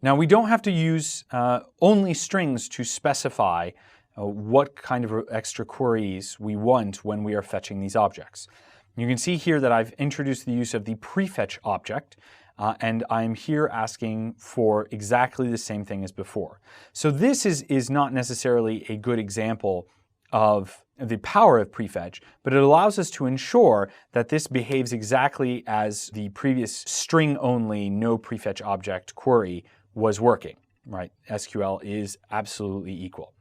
Now, we don't have to use only strings to specify what kind of extra queries we want when we are fetching these objects. You can see here that I've introduced the use of the prefetch object, and I'm here asking for exactly the same thing as before. So this is not necessarily a good example of the power of prefetch, but it allows us to ensure that this behaves exactly as the previous string-only no prefetch object query was working, right? SQL is absolutely equal.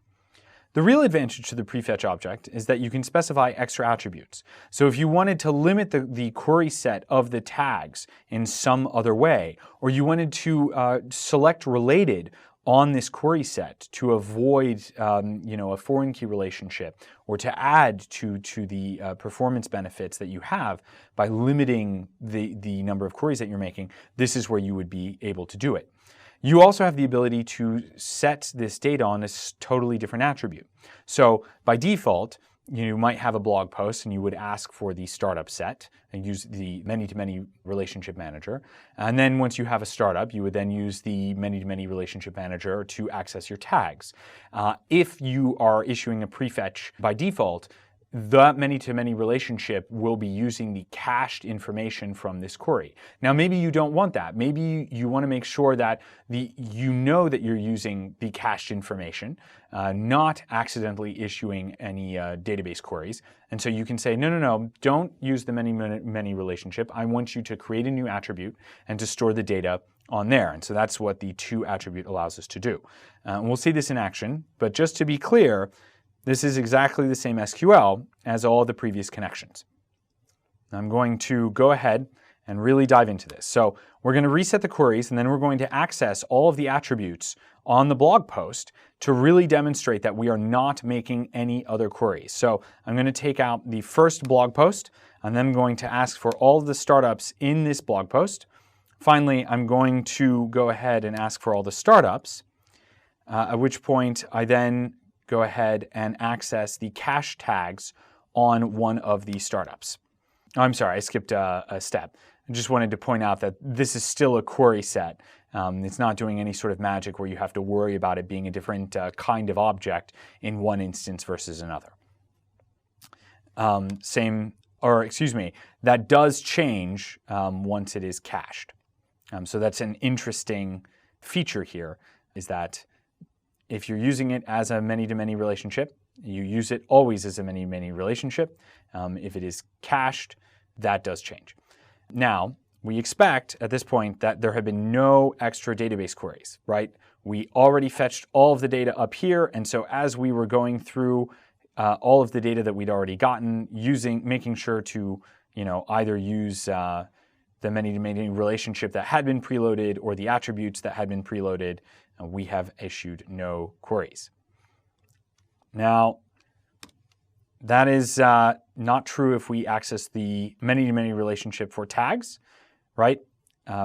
The real advantage to the prefetch object is that you can specify extra attributes. So if you wanted to limit the query set of the tags in some other way, or you wanted to select related on this query set to avoid a foreign key relationship, or to add to the performance benefits that you have by limiting the number of queries that you're making, this is where you would be able to do it. You also have the ability to set this data on a totally different attribute. So by default, you might have a blog post and you would ask for the startup set and use the many-to-many relationship manager. And then once you have a startup, you would then use the many-to-many relationship manager to access your tags. If you are issuing a prefetch by default, the many-to-many relationship will be using the cached information from this query. Now, maybe you don't want that. Maybe you want to make sure that you know that you're using the cached information, not accidentally issuing any database queries. And so you can say, no, don't use the many-to-many relationship. I want you to create a new attribute and to store the data on there. And so that's what the to attribute allows us to do. And we'll see this in action, but just to be clear, this is exactly the same SQL as all the previous connections. I'm going to go ahead and really dive into this. So we're going to reset the queries, and then we're going to access all of the attributes on the blog post to really demonstrate that we are not making any other queries. So I'm going to take out the first blog post, and then I'm going to ask for all of the startups in this blog post. Finally, I'm going to go ahead and ask for all the startups, at which point I then go ahead and access the cache tags on one of the startups. I'm sorry, I skipped a step. I just wanted to point out that this is still a query set. It's not doing any sort of magic where you have to worry about it being a different kind of object in one instance versus another. That does change once it is cached. So that's an interesting feature here, is that if you're using it as a many-to-many relationship, you use it always as a many-to-many relationship. If it is cached, that does change. Now, we expect at this point that there have been no extra database queries, right? We already fetched all of the data up here, and so as we were going through all of the data that we'd already gotten, making sure to either use the many-to-many relationship that had been preloaded or the attributes that had been preloaded, we have issued no queries. Now, that is not true if we access the many-to-many relationship for tags, right?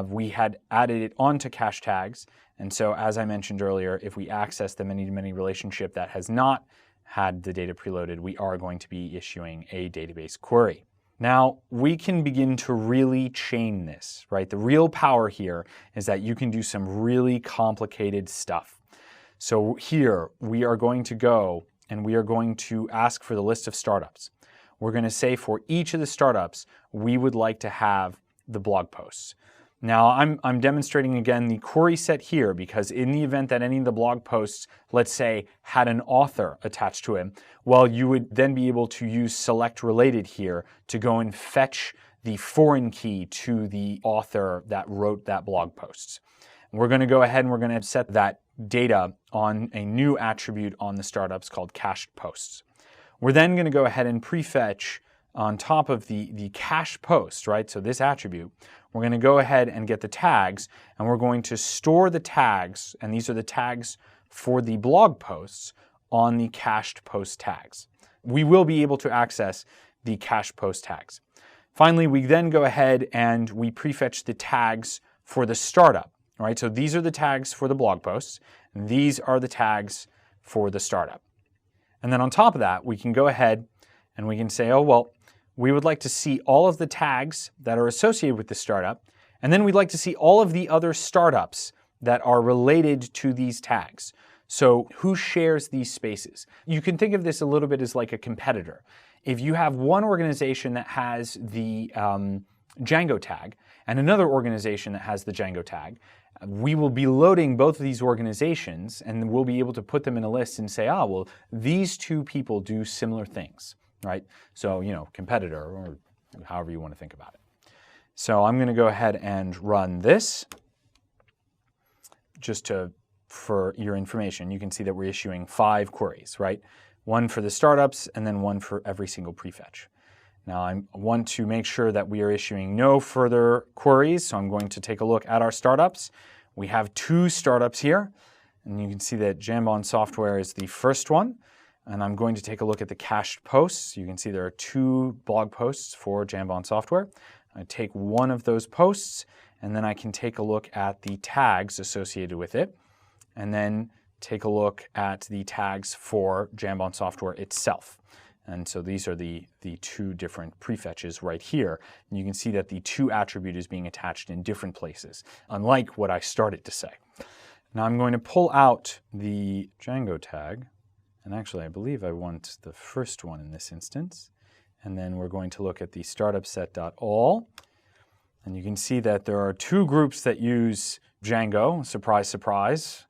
We had added it onto cache tags, and so as I mentioned earlier, if we access the many-to-many relationship that has not had the data preloaded, we are going to be issuing a database query. Now, we can begin to really chain this, right? The real power here is that you can do some really complicated stuff. So here, we are going to go and we are going to ask for the list of startups. We're going to say for each of the startups, we would like to have the blog posts. Now, I'm demonstrating again the query set here because in the event that any of the blog posts, let's say, had an author attached to it, well, you would then be able to use select related here to go and fetch the foreign key to the author that wrote that blog post. We're going to go ahead and we're going to set that data on a new attribute on the startups called cached posts. We're then going to go ahead and prefetch on top of the cache post, right? So this attribute, we're going to go ahead and get the tags, and we're going to store the tags, and these are the tags for the blog posts on the cached post tags. We will be able to access the cached post tags. Finally, we then go ahead and we prefetch the tags for the startup, right? So these are the tags for the blog posts, and these are the tags for the startup. And then on top of that, we can go ahead and we can say, oh, well, we would like to see all of the tags that are associated with the startup, and then we'd like to see all of the other startups that are related to these tags. So who shares these spaces? You can think of this a little bit as like a competitor. If you have one organization that has the Django tag and another organization that has the Django tag, we will be loading both of these organizations and we'll be able to put them in a list and say, ah, well, these two people do similar things, right? So, competitor, or however you want to think about it. So I'm going to go ahead and run this just for your information. You can see that we're issuing 5 queries, right? One for the startups and then one for every single prefetch. Now I want to make sure that we are issuing no further queries, so I'm going to take a look at our startups. We have 2 startups here, and you can see that Jambon Software is the first one, and I'm going to take a look at the cached posts. You can see there are 2 blog posts for Jambon Software. I take one of those posts, and then I can take a look at the tags associated with it, and then take a look at the tags for Jambon Software itself. And so these are the 2 different prefetches right here. And you can see that the to attribute is being attached in different places, unlike what I started to say. Now I'm going to pull out the Django tag. And actually, I believe I want the first one in this instance. And then we're going to look at the startup set.all. And you can see that there are 2 groups that use Django, surprise, surprise.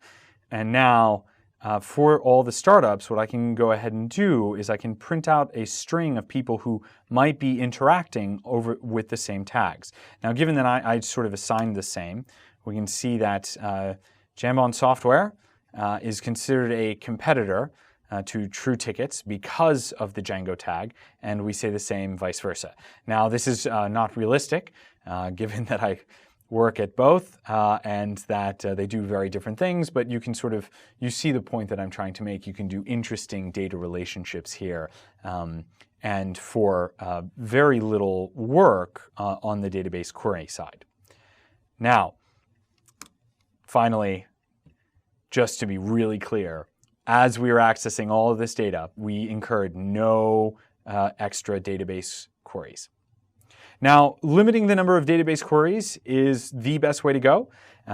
And now, for all the startups, what I can go ahead and do is I can print out a string of people who might be interacting with the same tags. Now, given that I sort of assigned the same, we can see that Jambon Software is considered a competitor to TrueTickets because of the Django tag, and we say the same vice versa. Now, this is not realistic, given that I work at both and that they do very different things, but you see the point that I'm trying to make. You can do interesting data relationships here, and for very little work on the database query side. Now, finally, just to be really clear, as we were accessing all of this data, we incurred no extra database queries. Now, limiting the number of database queries is the best way to go,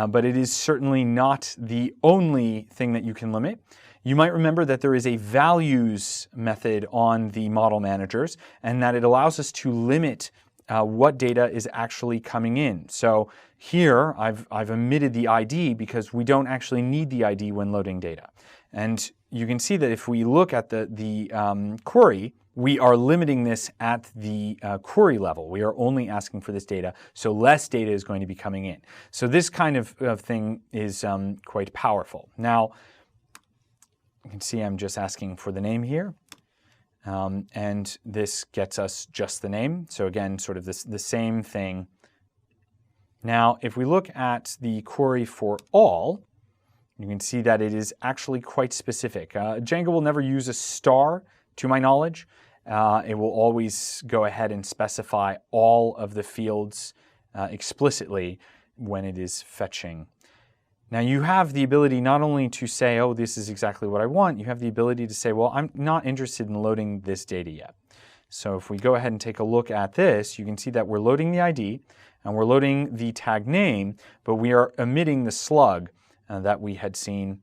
but it is certainly not the only thing that you can limit. You might remember that there is a values method on the model managers, and that it allows us to limit what data is actually coming in. So here, I've omitted the ID because we don't actually need the ID when loading data. And you can see that if we look at the query, we are limiting this at the query level. We are only asking for this data, so less data is going to be coming in. So this kind of thing is quite powerful. Now, you can see I'm just asking for the name here, and this gets us just the name. So again, sort of the same thing. Now, if we look at the query for all, you can see that it is actually quite specific. Django will never use a star, to my knowledge. It will always go ahead and specify all of the fields explicitly when it is fetching. Now you have the ability not only to say, oh, this is exactly what I want, you have the ability to say, well, I'm not interested in loading this data yet. So if we go ahead and take a look at this, you can see that we're loading the ID and we're loading the tag name, but we are omitting the slug that we had seen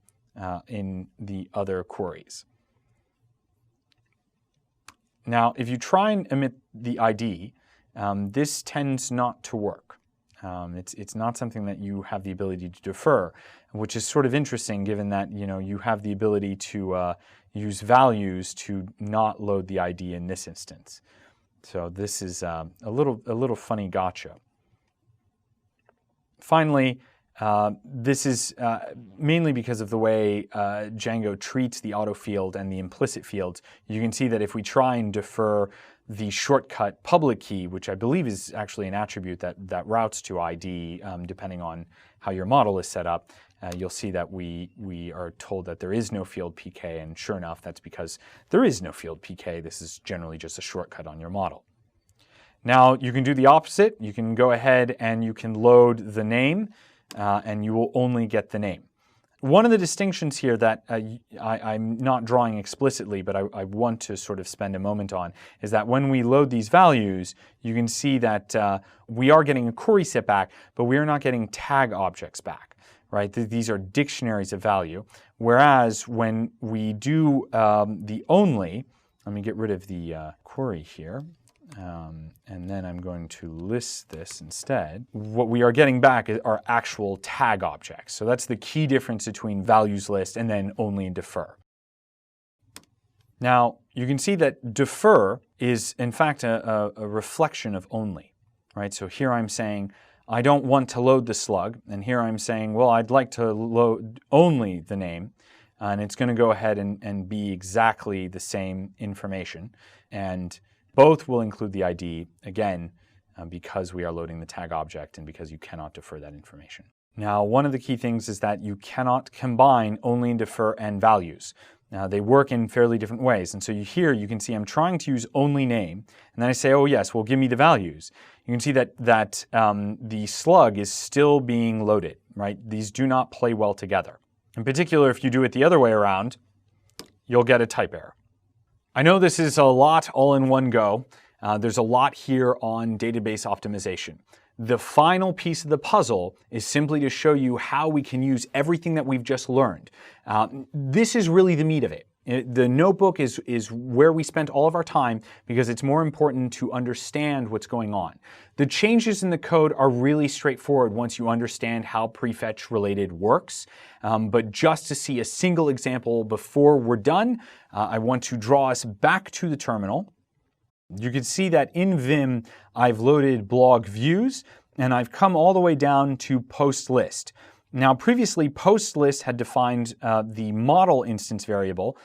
in the other queries. Now, if you try and omit the ID, this tends not to work. It's not something that you have the ability to defer, which is sort of interesting given that you have the ability to use values to not load the ID in this instance. So this is a little funny gotcha. Finally, this is mainly because of the way Django treats the auto field and the implicit fields. You can see that if we try and defer the shortcut public key, which I believe is actually an attribute that routes to ID depending on how your model is set up, you'll see that we are told that there is no field PK, and sure enough, that's because there is no field PK. This is generally just a shortcut on your model. Now, you can do the opposite. You can go ahead and you can load the name, and you will only get the name. One of the distinctions here that I'm not drawing explicitly, but I want to sort of spend a moment on, is that when we load these values, you can see that we are getting a query set back, but we are not getting tag objects back, right? These are dictionaries of value. Whereas when we do the only, let me get rid of the query here, and then I'm going to list this instead. What we are getting back are actual tag objects. So that's the key difference between values list and then only and defer. Now, you can see that defer is, in fact, a reflection of only, right? So here I'm saying, I don't want to load the slug, and here I'm saying, well, I'd like to load only the name, and it's going to go ahead and be exactly the same information, and both will include the ID, again, because we are loading the tag object and because you cannot defer that information. Now, one of the key things is that you cannot combine only and defer and values. Now, they work in fairly different ways. And so here you can see I'm trying to use only name. And then I say, oh, yes, well, give me the values. You can see that the slug is still being loaded, right? These do not play well together. In particular, if you do it the other way around, you'll get a type error. I know this is a lot all in one go. There's a lot here on database optimization. The final piece of the puzzle is simply to show you how we can use everything that we've just learned. This is really the meat of it. The notebook is where we spent all of our time because it's more important to understand what's going on. The changes in the code are really straightforward once you understand how prefetch related works. But just to see a single example before we're done, I want to draw us back to the terminal. You can see that in Vim, I've loaded blog views, and I've come all the way down to post list. Now, previously, post list had defined the model instance variable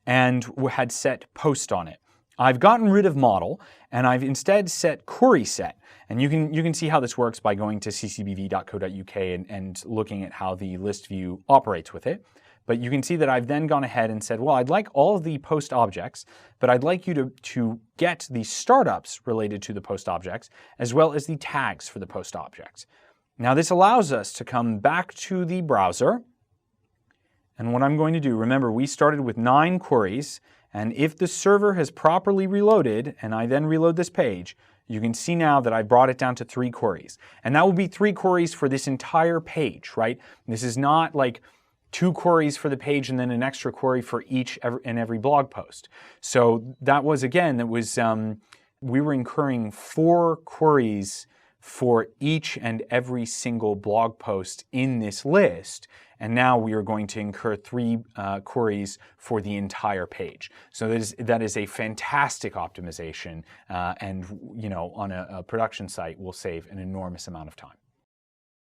and had set post on it. I've gotten rid of model, and I've instead set query set. And you can see how this works by going to ccbv.co.uk and looking at how the list view operates with it. But you can see that I've then gone ahead and said, well, I'd like all of the post objects, but I'd like you to get the startups related to the post objects, as well as the tags for the post objects. Now, this allows us to come back to the browser. And what I'm going to do, remember, we started with 9 queries. And if the server has properly reloaded, and I then reload this page, you can see now that I brought it down to 3 queries. And that will be 3 queries for this entire page, right? This is not like 2 queries for the page and then an extra query for each and every blog post. So that was, again, we were incurring 4 queries for each and every single blog post in this list. And now we are going to incur 3 queries for the entire page. So that is a fantastic optimization, and on a production site will save an enormous amount of time.